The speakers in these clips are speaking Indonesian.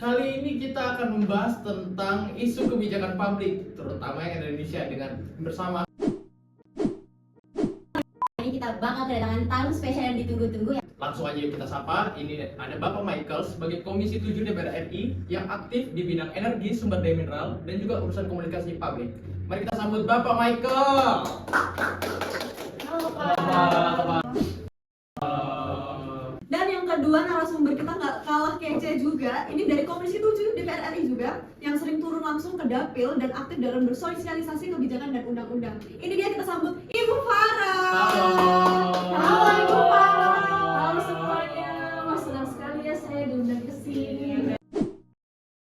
Kali ini kita akan membahas tentang isu kebijakan publik, terutama yang ada di Indonesia dengan bersama. Ini kita bakal kedatangan tamu spesial yang ditunggu-tunggu ya. Langsung aja kita sapa. Ini ada Bapak Michael sebagai Komisi 7 DPR RI yang aktif di bidang energi, sumber daya mineral, dan juga urusan komunikasi publik. Mari kita sambut Bapak Michael. Halo Pak. Dan yang kedua, narasumber kita nggak kalah kece juga. Ini dari Komisi 7 DPR RI juga, yang sering turun langsung ke dapil dan aktif dalam bersosialisasi kebijakan dan undang-undang. Ini dia, kita sambut Ibu Farah. Halo. Halo Ibu Farah. Halo semuanya. Wah, senang sekali ya saya diundang ke sini.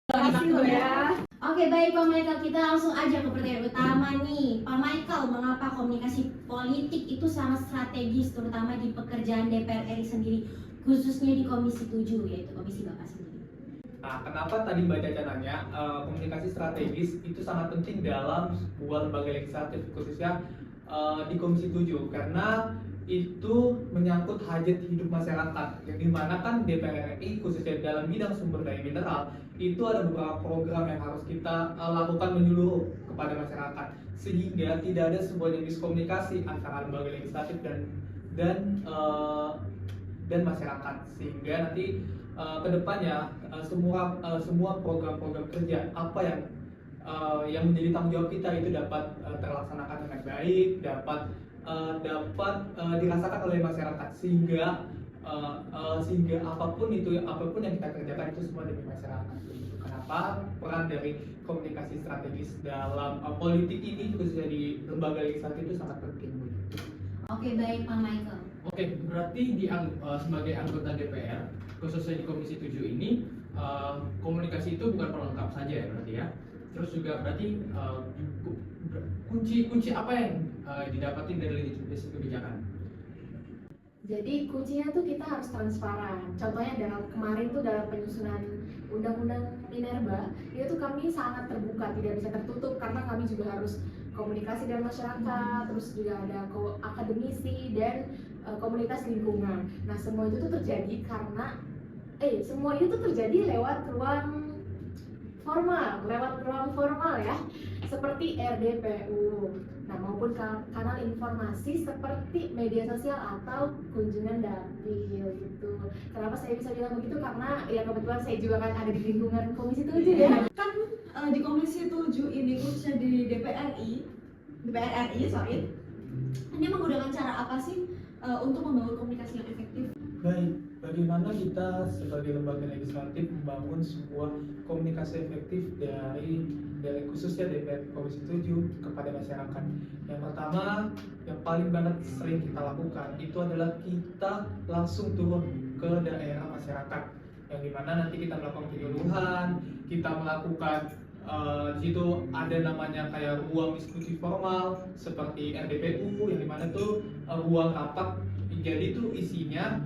Terima kasih loh ya. Oke baik Pak Michael, kita langsung aja ke pertanyaan utama nih. Pak Michael, mengapa komunikasi politik itu sangat strategis terutama di pekerjaan DPR RI sendiri, khususnya di Komisi 7 yaitu Komisi Bapak sendiri? Nah, kenapa tadi Mbak Caca nanya, komunikasi strategis itu sangat penting dalam sebuah lembaga legislatif, khususnya di Komisi 7, karena itu menyangkut hajat hidup masyarakat, yang dimana kan DPR RI khususnya dalam bidang sumber daya mineral itu ada beberapa program yang harus kita lakukan menyeluruh kepada masyarakat, sehingga tidak ada sebuah jenis komunikasi antara lembaga legislatif dan masyarakat, sehingga nanti kedepannya semua program-program kerja apa yang menjadi tanggung jawab kita itu dapat terlaksanakan dengan baik, dapat dirasakan oleh masyarakat, sehingga apapun yang kita kerjakan itu semua demi masyarakat. Kenapa peran dari komunikasi strategis dalam politik ini khususnya di lembaga legislatif itu sangat penting. Oke baik Pak Michael. Oke, berarti sebagai anggota DPR, khususnya di Komisi 7 ini, komunikasi itu bukan pelengkap saja ya berarti ya. Terus juga berarti kunci apa yang didapatin dari legislasi kebijakan? Jadi kuncinya tuh kita harus transparan. Contohnya kemarin tuh dalam penyusunan Undang-Undang Minerba, itu tuh kami sangat terbuka, tidak bisa tertutup karena kami juga harus komunikasi dengan masyarakat, terus juga ada akademisi dan komunitas lingkungan. Nah, semua itu tuh terjadi karena semua itu tuh terjadi lewat ruang formal ya, seperti RDPU. Nah, maupun kanal informasi seperti media sosial atau kunjungan dapil gitu. Kenapa saya bisa bilang begitu? Karena ya kebetulan saya juga kan ada di lingkungan Komisi 7 ya. Kan di Komisi 7 ini, khususnya di DPR RI, ini menggunakan cara apa sih untuk membangun komunikasi yang efektif? Baik, bagaimana kita sebagai lembaga legislatif membangun sebuah komunikasi efektif dari khususnya DPR Komisi 7 kepada masyarakat. Yang pertama, yang paling banget sering kita lakukan itu adalah kita langsung turun ke daerah masyarakat, yang dimana nanti kita melakukan penyuluhan, kita melakukan di situ ada namanya kayak ruang diskusi formal seperti RDPU, yang dimana tuh ruang rapat. Jadi itu isinya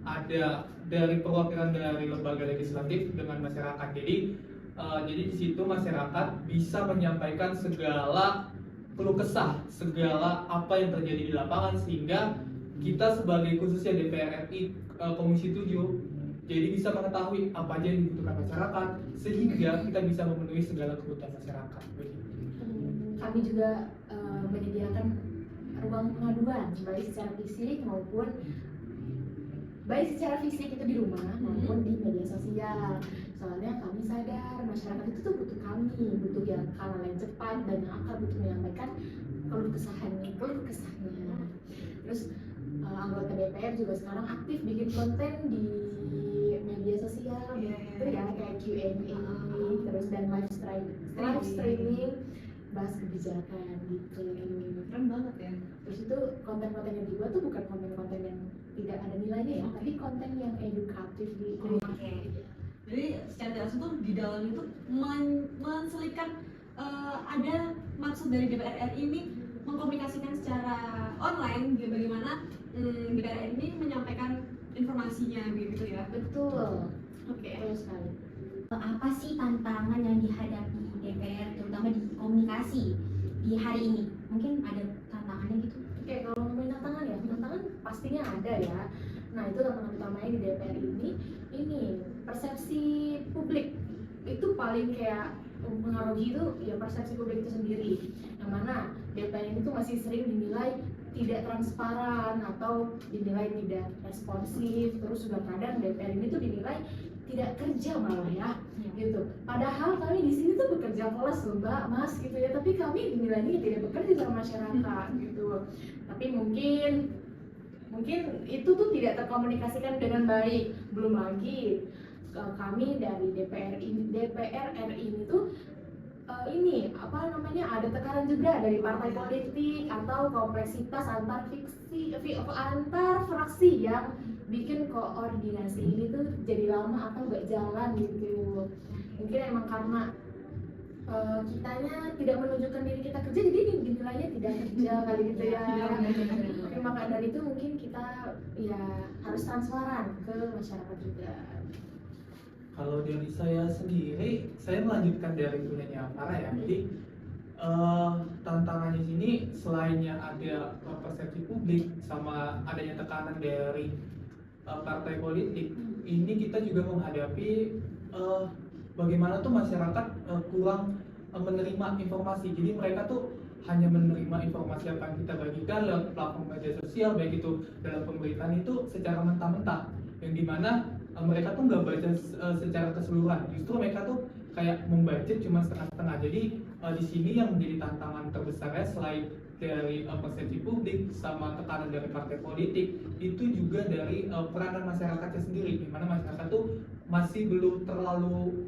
ada dari perwakilan dari lembaga legislatif dengan masyarakat. Jadi di situ masyarakat bisa menyampaikan segala keluh kesah, segala apa yang terjadi di lapangan, sehingga kita sebagai khususnya DPR RI Komisi 7 jadi bisa mengetahui apa aja yang dibutuhkan masyarakat, sehingga kita bisa memenuhi segala kebutuhan masyarakat. Kami juga menyediakan ruang pengaduan baik secara fisik itu di rumah maupun di media sosial. Soalnya kami sadar masyarakat itu tuh butuh yang kanal yang cepat dan yang akan butuh menyampaikan keluh kesahnya. Terus anggota DPR juga sekarang aktif bikin konten di media sosial gitu ya, kayak Q&A, terus dan live streaming bahas kebijakan gitu. Keren banget ya. Terus itu konten-konten yang dibuat tuh bukan konten-konten yang tidak ada nilainya ya, tapi konten yang edukatif gitu. Oke. Jadi secara tidak langsung tuh di dalam itu menselipkan ada maksud dari DPR RI ini mengkomunikasikan secara online bagaimana DPR RI ini menyampaikan informasinya gitu ya. Betul. Oke. Betul sekali. Apa sih tantangan yang dihadapi DPR terutama di komunikasi di hari ini? Mungkin ada tantangannya gitu? Oke, kalau ngomongin tantangan pastinya ada ya. Nah, itu tantangan utamanya di DPR ini persepsi publik itu paling kayak mempengaruhi itu ya persepsi publik itu sendiri, yang mana DPR ini tuh masih sering dinilai tidak transparan atau dinilai tidak responsif, terus juga kadang DPR ini tuh dinilai tidak kerja malah ya gitu. Padahal kami di sini tuh bekerja keras loh Mbak, Mas gitu ya, tapi kami dinilainya tidak bekerja sama masyarakat gitu. Tapi mungkin itu tuh tidak terkomunikasikan dengan baik. Belum lagi kami dari DPR RI ini tuh ini apa namanya, ada tekanan juga dari partai politik atau kompleksitas antar fraksi yang bikin koordinasi ini tuh jadi lama atau nggak jalan gitu. Mungkin emang karena kitanya tidak menunjukkan diri kita kerja, jadi dinilainya tidak kerja kali gitu ya. Tapi maka dari itu mungkin kita ya harus transparan ke masyarakat juga. Kalau dari saya sendiri, saya melanjutkan dari punyanya Farah ya. Jadi tantangannya sini selainnya ada persepsi publik sama adanya tekanan dari partai politik, ini kita juga menghadapi bagaimana tuh masyarakat kurang menerima informasi. Jadi mereka tuh hanya menerima informasi apa yang kita bagikan lewat platform media sosial, baik itu dalam pemberitaan itu secara mentah-mentah, yang dimana mereka tuh nggak baca secara keseluruhan. Justru mereka tuh kayak membaca cuma setengah-setengah. Jadi di sini yang menjadi tantangan terbesarnya selain dari persepsi publik sama tekanan dari partai politik, itu juga dari peranan masyarakatnya sendiri, di mana masyarakat tuh masih belum terlalu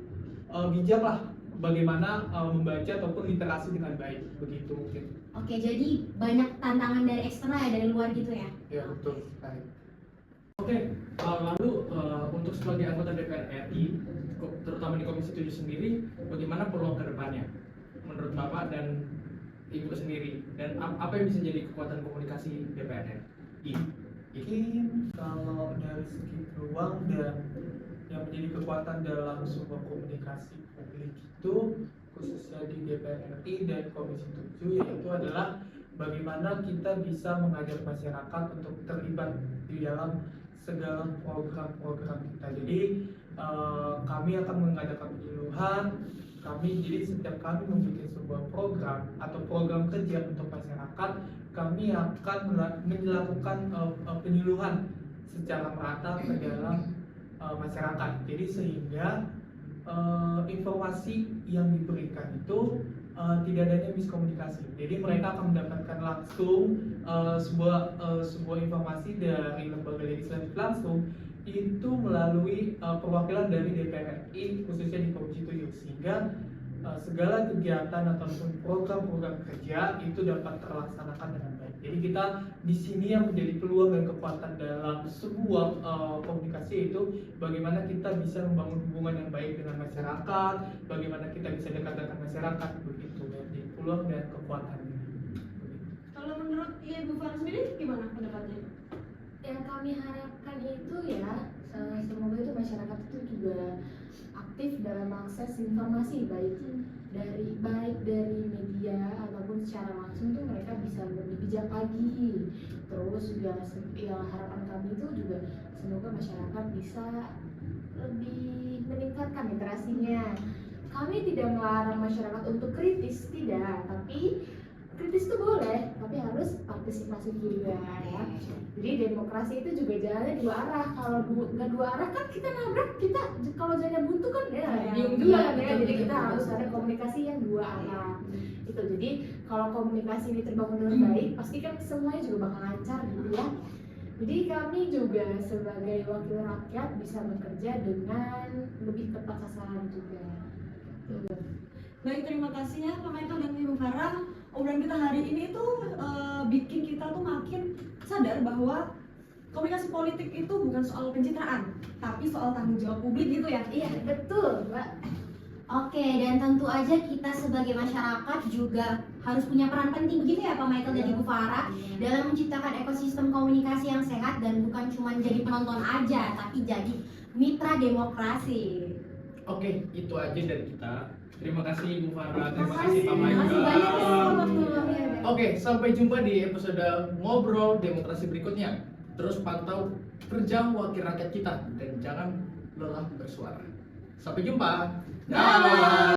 bijak lah bagaimana membaca ataupun literasi dengan baik, begitu mungkin. Oke, jadi banyak tantangan dari eksternal ya, dari luar gitu ya? Ya betul sekali. Oke, lalu untuk sebagai anggota DPR RI, terutama di Komisi 7 sendiri, bagaimana peluang ke depannya menurut Bapak dan Ibu sendiri, dan apa yang bisa jadi kekuatan komunikasi DPR RI? Mungkin kalau dari segi peluang dan yang menjadi kekuatan dalam sebuah komunikasi publik itu, khususnya di DPR RI dan Komisi 7, yaitu adalah bagaimana kita bisa mengajak masyarakat untuk terlibat di dalam segala program-program kita. Jadi kami akan mengadakan penyuluhan. Jadi setiap kami membuat sebuah program atau program kerja untuk masyarakat, kami akan melakukan penyuluhan secara merata ke dalam masyarakat. Jadi sehingga informasi yang diberikan itu tidak adanya miskomunikasi. Jadi mereka akan mendapatkan langsung sebuah informasi dari lembaga legislatif langsung itu melalui perwakilan dari DPR RI, khususnya di Komisi 7, sehingga segala kegiatan ataupun program-program kerja itu dapat terlaksanakan dengan baik. Jadi kita di sini yang menjadi peluang dan kekuatan dalam sebuah komunikasi itu bagaimana kita bisa membangun hubungan yang baik dengan masyarakat, bagaimana kita bisa dekat dengan masyarakat, begitu. Jadi peluang dan kekuatannya. Kalau menurut Ibu Farah sendiri gimana pendapatnya? Yang kami harapkan itu ya, semoga itu masyarakat itu juga aktif dalam akses informasi, baik dari media ataupun secara langsung tuh mereka bisa lebih bijak lagi. Terus juga yang harapan kami itu juga semoga masyarakat bisa lebih meningkatkan literasinya. Kami tidak melarang masyarakat untuk kritis, tidak, tapi kritis itu boleh, tapi harus partisipasi juga ya. Jadi demokrasi itu juga jalannya dua arah. Kalau nggak dua arah kan kita nabrak, kita kalau jalannya buntu kan ya bingung juga kan ya. Jadi kita harus ada komunikasi yang dua arah. Itu jadi kalau komunikasi ini terbangun dengan baik, pasti kan semuanya juga bakal lancar gitu ya. Jadi kami juga sebagai wakil rakyat bisa bekerja dengan lebih tepat sasaran juga. Baik, terima kasih ya Pak Michael dan Ibu Farah. Obrolan kita hari ini tuh bikin kita tuh makin sadar bahwa komunikasi politik itu bukan soal pencitraan, tapi soal tanggung jawab publik gitu ya. Iya betul Mbak. Oke, dan tentu aja kita sebagai masyarakat juga harus punya peran penting begitu ya Pak Michael dan Ibu Farah dalam menciptakan ekosistem komunikasi yang sehat dan bukan cuma jadi penonton aja, tapi jadi mitra demokrasi. Oke, itu aja dari kita. Terima kasih Ibu Farah, terima Terima kasih Pak kasih banyak ya Michael. waktunya. Oke, sampai jumpa di episode Ngobrol Demokrasi berikutnya. Terus pantau kerja wakil rakyat kita dan jangan lelah bersuara. Sampai jumpa. Dadah.